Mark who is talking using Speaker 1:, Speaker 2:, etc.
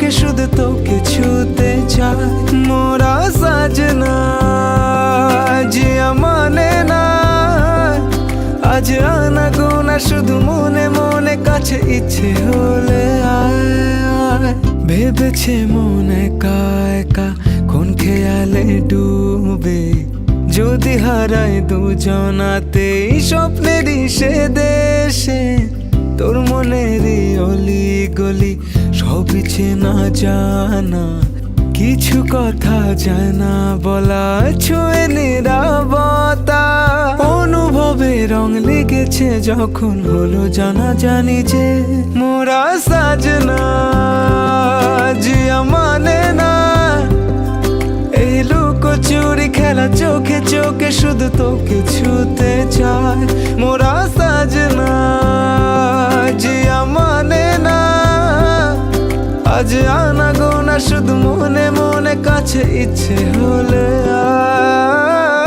Speaker 1: চোখে শুধু তোকে ছুতে চায়। মোরা সাজনা জিয়া মানে না, আজ আনা গোনা শুধু মনে মনে, কাছে ইচ্ছে হলে আয় আয়। ভেবেছে মন একা একা কোন খেয়ালে ডুবে, যদি হারাই দুজনাতে স্বপ্নেরই সে দেশে। তোর মনেরই অলি গলি সবই চেনা জানা, কিছু কথা জানা বলা ছুঁয়ে নিরাপত্তা। অনুভবে রং লেগেছে যখন হলো জানা জানি যে মোরা সাজনা জিয়া মানে না। এই লুকোচুরি খেলা চোখে চোখে শুধু তোকে ছুতে চায়। মোরা সাজনা জিয়া মানে না, আজ আনা গোনা শুধু মনে মনে, কাছে ইচ্ছে হলে আয়।